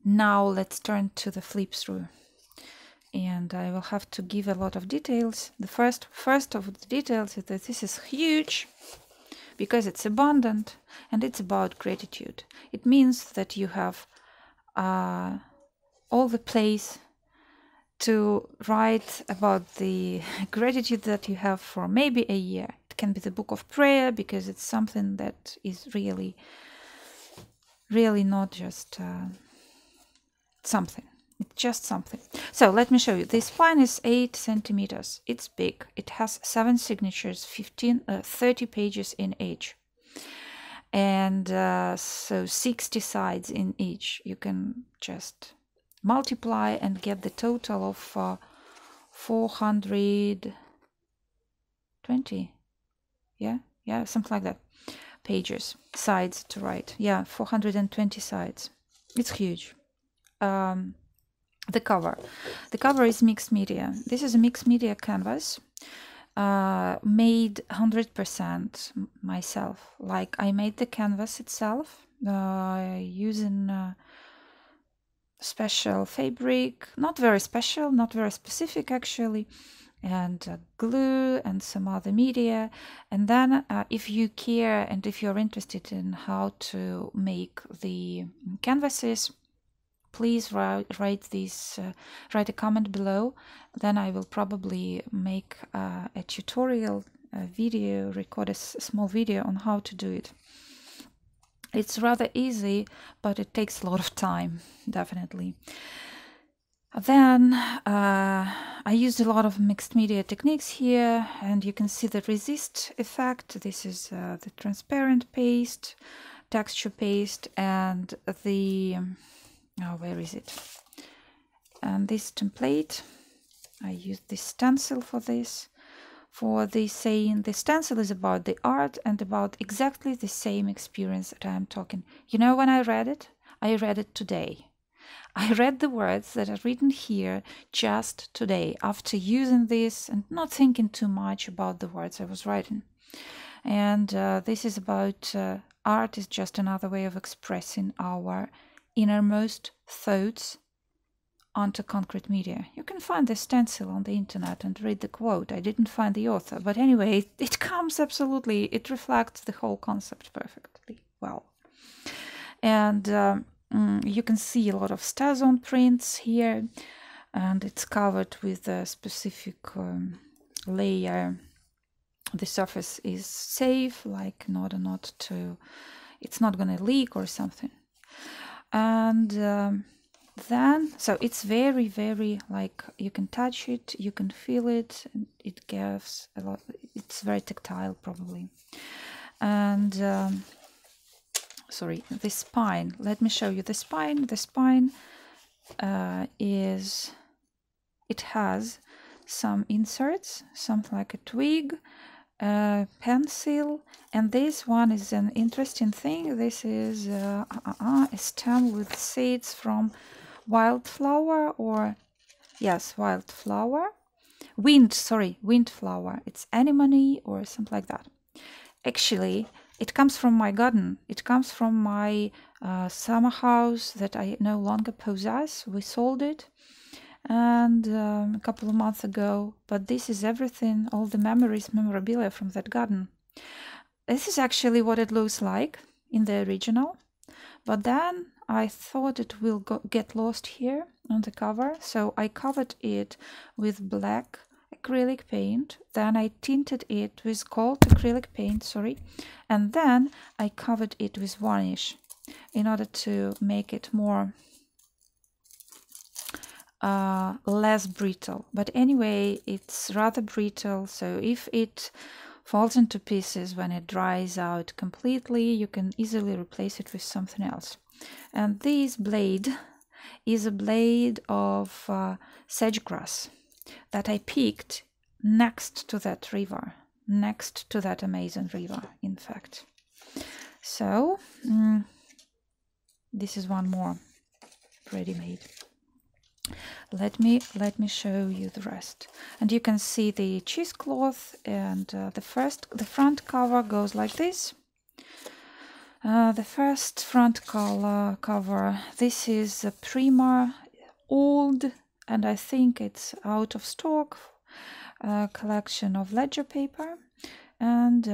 Now let's turn to the flip through, and I will have to give a lot of details. The first of the details is that this is huge because it's abundant and it's about gratitude. It means that you have all the place to write about the gratitude that you have for maybe a year. It can be the book of prayer because it's something that is really not just something. It's just something. So let me show you. This spine is 8 centimeters. It's big. It has 7 signatures, 30 pages in each. And so 60 sides in each. You can just multiply and get the total of 420. Yeah, something like that. Pages, sides to write. Yeah, 420 sides. It's huge. The cover is mixed media. This is a mixed media canvas made 100% myself. Like, I made the canvas itself using special fabric, not very special, not very specific actually, and glue and some other media. And then if you care and if you're interested in how to make the canvases, please write a comment below. Then I will probably make a tutorial video, record a small video on how to do it. It's rather easy, but it takes a lot of time, definitely. Then I used a lot of mixed media techniques here, and you can see the resist effect. This is the transparent paste, texture paste, and the where is it? And this template, I used this stencil for this. For the saying, the stencil is about the art and about exactly the same experience that I am talking. You know, when I read it today. I read the words that are written here just today, after using this and not thinking too much about the words I was writing. And this is about art is just another way of expressing our innermost thoughts onto concrete media. You can find the stencil on the internet and read the quote. I didn't find the author, but anyway, it comes absolutely, it reflects the whole concept perfectly well. And you can see a lot of Stazon prints here, and it's covered with a specific layer. The surface is safe, like it's not going to leak or something. And then, so it's very, very, like, you can touch it, you can feel it, and it gives a lot, it's very tactile probably. And sorry, the spine, let me show you the spine. The spine it has some inserts, something like a twig, pencil, and this one is an interesting thing. This is a stem with seeds from wildflower, or yes, wildflower, windflower. It's anemone or something like that. Actually, it comes from my garden. It comes from my summer house that I no longer possess. We sold it, and a couple of months ago. But this is everything, all the memories, memorabilia from that garden. This is actually what it looks like in the original, but then I thought it will get lost here on the cover, so I covered it with black acrylic paint, then I tinted it with gold acrylic paint, and then I covered it with varnish in order to make it more less brittle. But anyway, it's rather brittle, so if it falls into pieces when it dries out completely, you can easily replace it with something else. And this blade is a blade of sagegrass that I picked next to that river, next to that amazing river, in fact. So this is one more ready-made. Let me show you the rest. And you can see the cheesecloth, and the front cover goes like this. The first front cover, this is a Prima, old, and I think it's out of stock, collection of ledger paper. And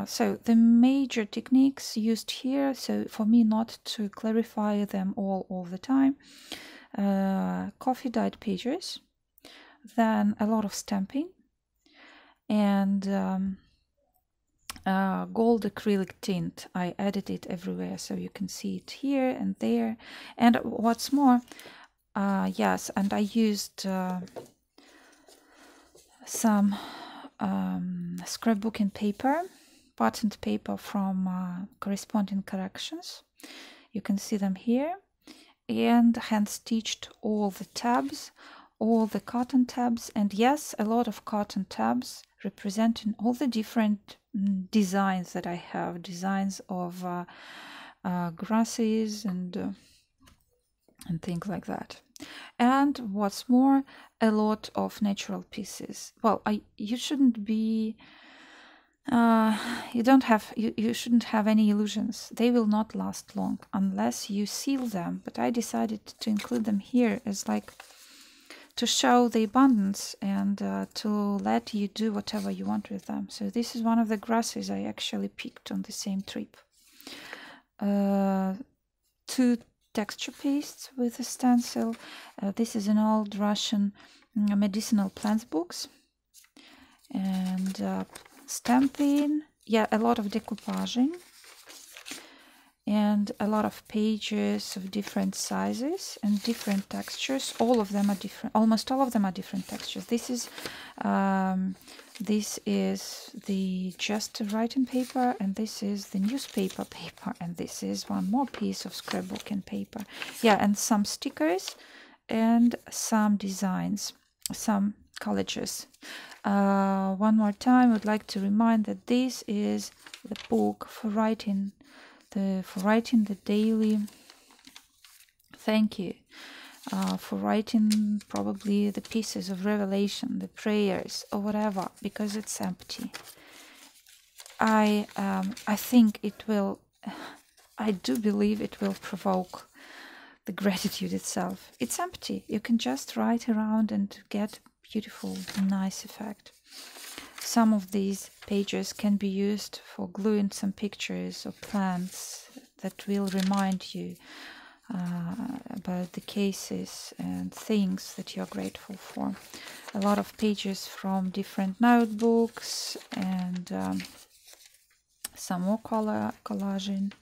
so the major techniques used here, so for me not to clarify them all the time, coffee dyed pages, then a lot of stamping, and gold acrylic tint. I added it everywhere, so you can see it here and there. And what's more, yes, and I used some scrapbooking paper, patterned paper from corresponding collections. You can see them here, and hand stitched all the tabs, all the cotton tabs, and yes, a lot of cotton tabs representing all the different designs that I have, designs of grasses and things like that. And what's more, a lot of natural pieces. Well, you shouldn't be you shouldn't have any illusions. They will not last long unless you seal them, but I decided to include them here as like to show the abundance and to let you do whatever you want with them. So this is one of the grasses I actually picked on the same trip. 2 texture pastes with a stencil. This is an old Russian medicinal plants books, and stamping, yeah, a lot of decoupaging, and a lot of pages of different sizes and different textures. All of them are different, almost all of them are different textures. This is the just writing paper, and this is the newspaper paper, and this is one more piece of scrapbooking paper. Yeah, and some stickers and some designs, some collages. One more time, I would like to remind that this is the book for writing the daily thank you, for writing probably the pieces of revelation, the prayers or whatever, because it's empty. I think it will, I do believe it will provoke the gratitude itself. It's empty. You can just write around and get beautiful, nice effect. Some of these pages can be used for gluing some pictures of plants that will remind you about the cases and things that you're grateful for. A lot of pages from different notebooks, and some more collaging.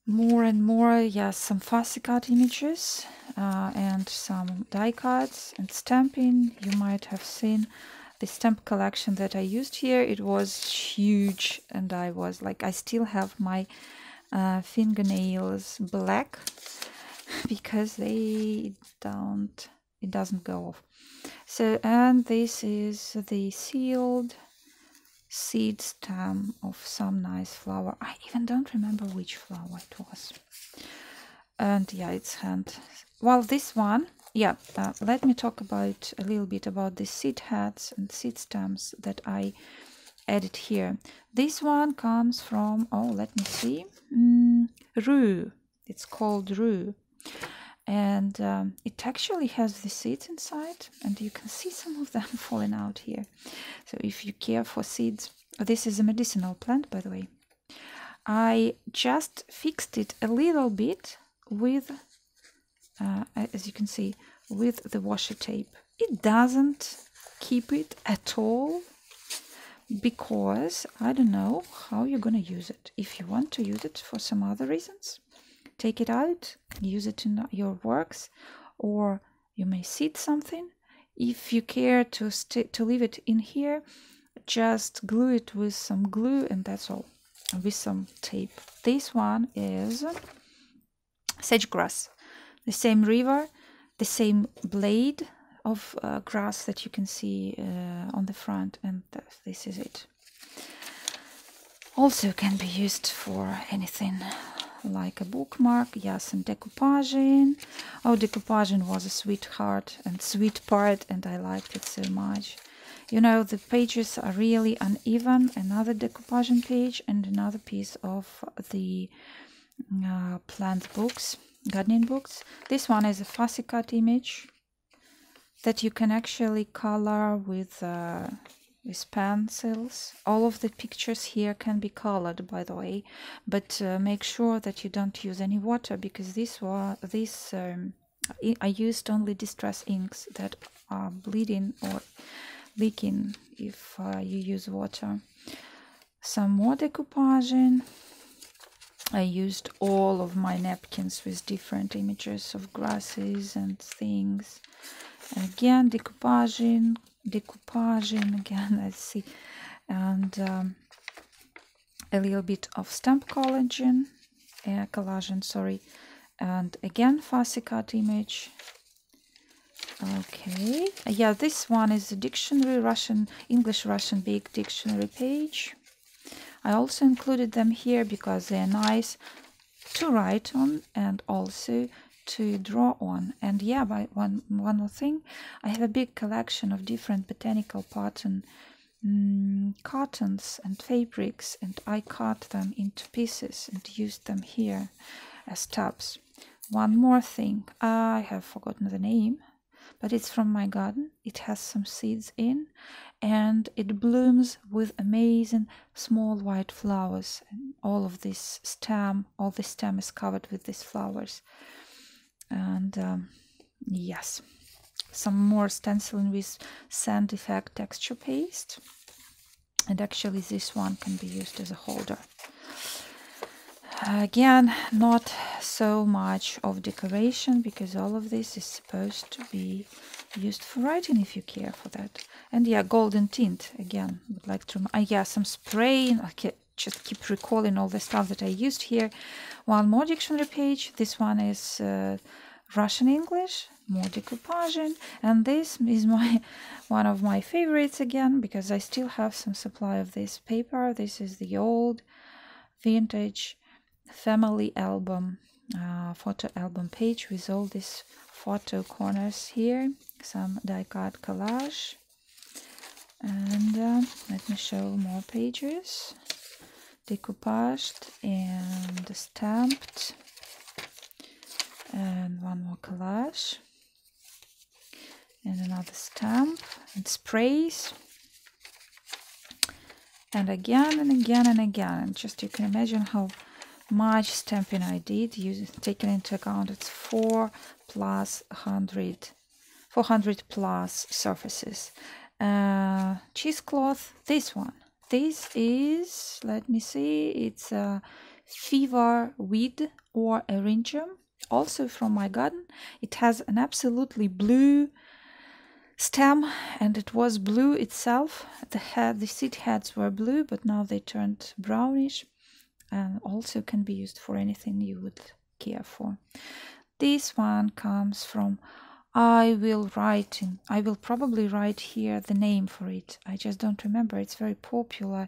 More and more, yes, some fussy cut images and some die cuts and stamping. You might have seen the stamp collection that I used here. It was huge, and I was like, I still have my fingernails black because it doesn't go off. So, and this is the sealed seed stem of some nice flower. I even don't remember which flower it was. And yeah, it's hand. Well, this one, yeah, let me talk about a little bit about the seed heads and seed stems that I added here. This one comes from, oh, let me see, rue. It's called rue. And it actually has the seeds inside, and you can see some of them falling out here. So if you care for seeds, this is a medicinal plant, by the way. I just fixed it a little bit with, as you can see, with the washi tape. It doesn't keep it at all, because I don't know how you're gonna use it. If you want to use it for some other reasons, take it out, use it in your works, or you may seed something. If you care to leave it in here, just glue it with some glue, and that's all, with some tape. This one is sagegrass, the same river, the same blade of grass that you can see on the front, and this is it. Also can be used for anything, like a bookmark. Yes, and decoupaging. Oh, decoupaging was a sweetheart and sweet part, and I liked it so much. You know, the pages are really uneven. Another decoupage page and another piece of the plant books, gardening books. This one is a fussy cut image that you can actually color with pencils. All of the pictures here can be colored, by the way, but make sure that you don't use any water, because I used only distress inks that are bleeding or leaking if you use water. Some more decoupaging. I used all of my napkins with different images of grasses and things. Again, decoupaging again, let's see, and a little bit of stamp collaging, sorry, and again fussy cut image. Okay, yeah, this one is a dictionary, English-Russian big dictionary page. I also included them here because they're nice to write on and also to draw on. And yeah, by one more thing, I have a big collection of different botanical pattern cottons and fabrics, and I cut them into pieces and used them here as tabs. One more thing, I have forgotten the name, but it's from my garden. It has some seeds in, and it blooms with amazing small white flowers. And all the stem is covered with these flowers. And yes, some more stenciling with sand effect texture paste. And actually this one can be used as a holder. Again, not so much of decoration, because all of this is supposed to be used for writing if you care for that. And yeah, golden tint again. Would like to yeah, some spray. Okay, just keep recalling all the stuff that I used here. One more dictionary page. This one is Russian English, more decoupaging, and this is one of my favorites again, because I still have some supply of this paper. This is the old vintage family album, photo album page with all these photo corners here, some die-cut collage, and let me show more pages, decoupaged and stamped, and one more collage, and another stamp, and sprays, and again and again and again, and just you can imagine how much stamping I did, taking into account it's 400 plus surfaces. Cheesecloth, this one. This is, let me see, it's a fever weed or eryngium, also from my garden. It has an absolutely blue stem, and it was blue itself. The seed heads were blue, but now they turned brownish, and also can be used for anything you would care for. This one comes from, I will probably write here the name for it. I just don't remember. It's very popular.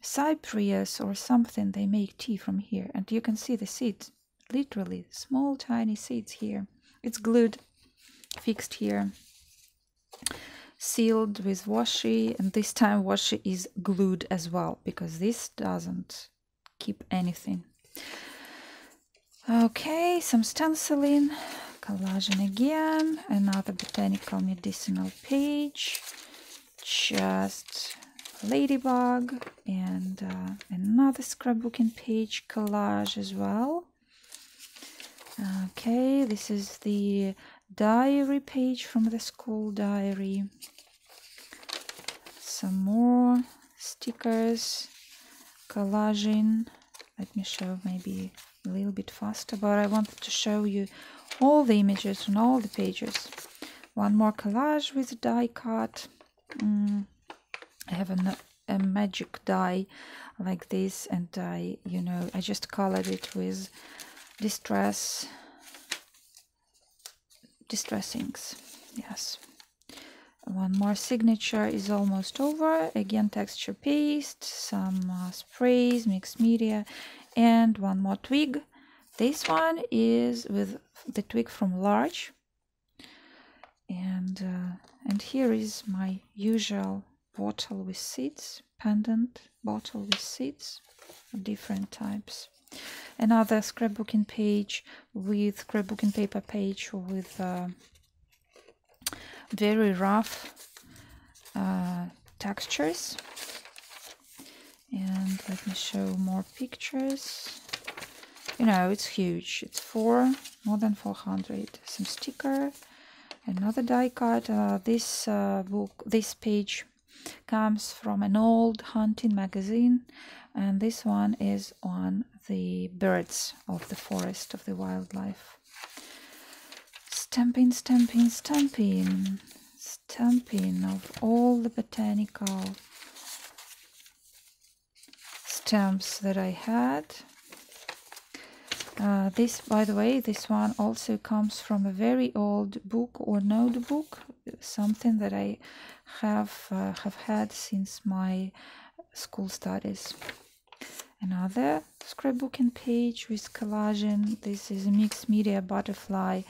Cyprus or something. They make tea from here, and you can see the seeds, literally small tiny seeds here. It's glued, fixed here, sealed with washi, and this time washi is glued as well, because this doesn't keep anything. Okay, some stenciling, collaging again, another botanical medicinal page, just ladybug, and another scrapbooking page, collage as well. Okay, this is the diary page from the school diary. Some more stickers, collaging. Let me show maybe a little bit faster, but I wanted to show you all the images on all the pages. One more collage with die cut. I have a magic die like this, and I just colored it with distress inks. Yes. One more signature is almost over. Again, texture paste, some sprays, mixed media, and one more twig. This one is with the twig from Large, and And here is my usual bottle with seeds, pendant bottle with seeds of different types. Another scrapbooking page with scrapbooking paper page with very rough textures. And let me show more pictures. You know, it's huge. It's more than 400. Some sticker, another die cut. This page comes from an old hunting magazine, and this one is on the birds of the forest, of the wildlife. Stamping, stamping, stamping, stamping of all the botanical stamps that I had. This, by the way, this one also comes from a very old book or notebook, something that I have had since my school studies. Another scrapbooking page with collaging. This is a mixed media butterfly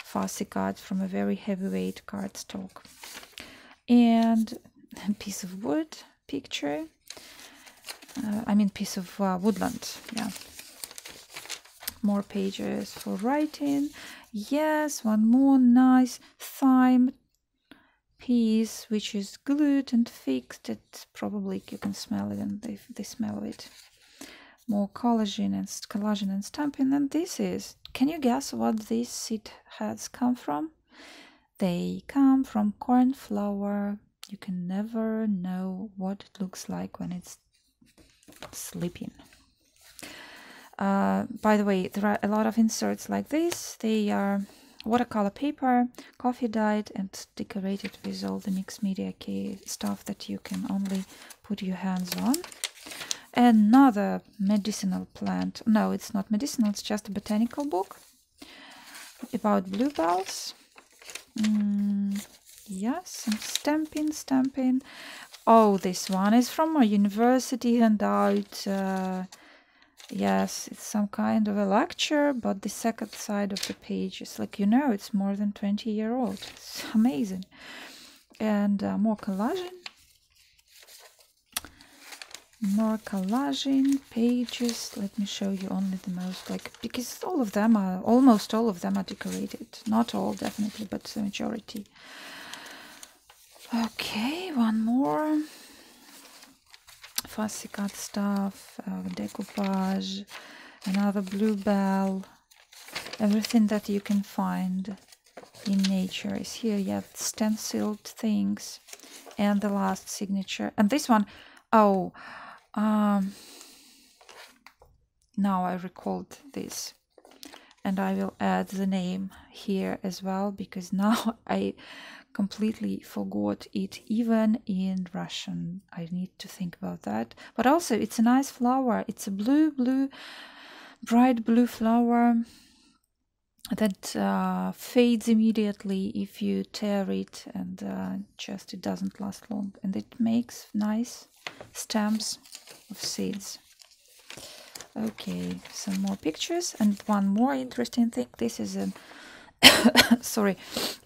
fussy cut from a very heavyweight cardstock. And a piece of wood picture. Piece of woodland, yeah. More pages for writing. Yes, one more nice thyme piece, which is glued and fixed. It probably, you can smell it, and the smell of it. More collaging and stamping. And this is, can you guess what these seed heads come from? They come from corn flour. You can never know what it looks like when it's sleeping. By the way, there are a lot of inserts like this. They are watercolor paper, coffee dyed, and decorated with all the mixed media stuff that you can only put your hands on. Another medicinal plant. No, it's not medicinal, it's just a botanical book about bluebells. Yes, some stamping. Oh, this one is from my university handout. Yes, it's some kind of a lecture, but the second side of the page is like, it's more than 20-year-old. It's amazing. And more collaging. More collaging pages. Let me show you only the most, because almost all of them are decorated. Not all, definitely, but the majority. Okay, one more. Fussy cut stuff, decoupage, another bluebell. Everything that you can find in nature is here. You have stenciled things, and the last signature. And this one, now I recalled this, and I will add the name here as well, because now I completely forgot it, even in Russian. I need to think about that. But also, it's a nice flower. It's a bright blue flower that fades immediately if you tear it, and it doesn't last long. And it makes nice stamps of seeds. Okay, some more pictures, and one more interesting thing. This is an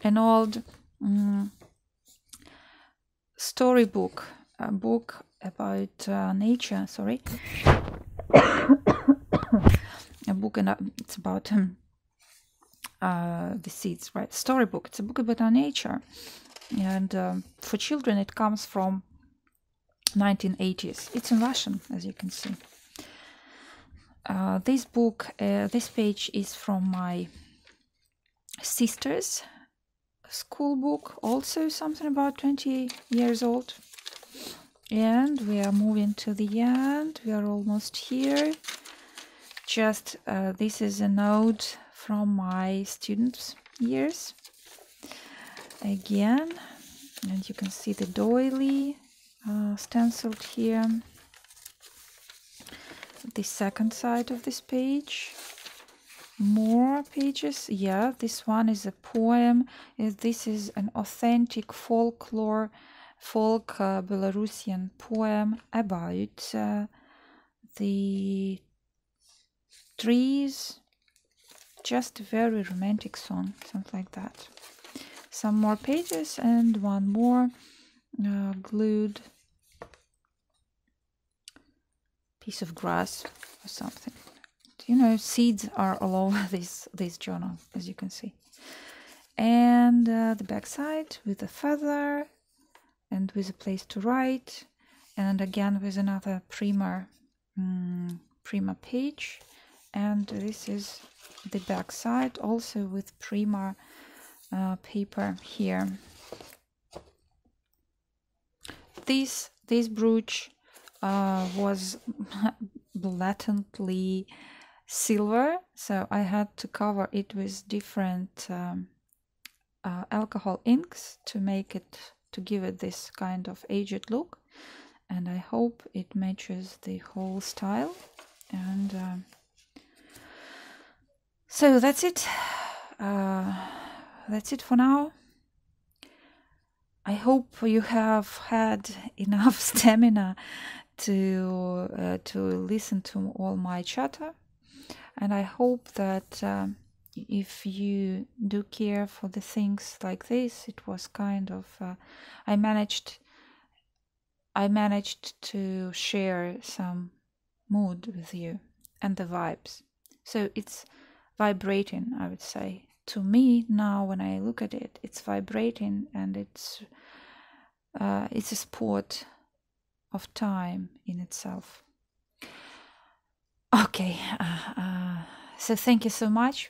an old storybook, a book about nature. A book, and it's about the seeds, right? Storybook. It's a book about our nature, and for children, it comes from 1980s. It's in Russian, as you can see. This book, this page is from my sister's school book, also something about 20 years old. And we are moving to the end. We are almost here. This is a note from my students' years. Again, and you can see the doily stenciled here. The second side of this page. More pages. Yeah, this one is a poem. This is an authentic folk Belarusian poem about the trees. Just a very romantic song, something like that. some more pages and one more glued piece of grass or something. You know, seeds are all over this journal, as you can see. And the back side with a feather and with a place to write, and again with another primer page. And this is the back side, also with primer paper here. This brooch was blatantly silver, so I had to cover it with different alcohol inks to give it this kind of aged look, and I hope it matches the whole style. And so that's it. That's it for now. I hope you have had enough stamina to listen to all my chatter, and I hope that if you do care for the things like this, it was kind of I managed to share some mood with you and the vibes. So it's vibrating, I would say. To me now, when I look at it, it's vibrating, and it's a sport of time in itself. Okay, so thank you so much.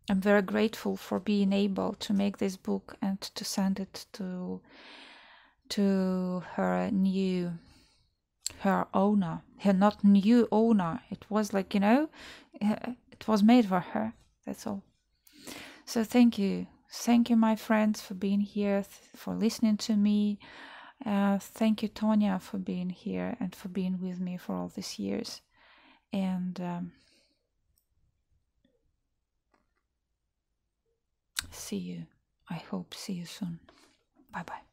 I'm very grateful for being able to make this book and to send it to her owner. Her not new owner. It was like, you know, it was made for her. That's all. So thank you, my friends, for being here, for listening to me. Thank you, Tonya, for being here and for being with me for all these years. And see you. I hope see you soon. Bye bye.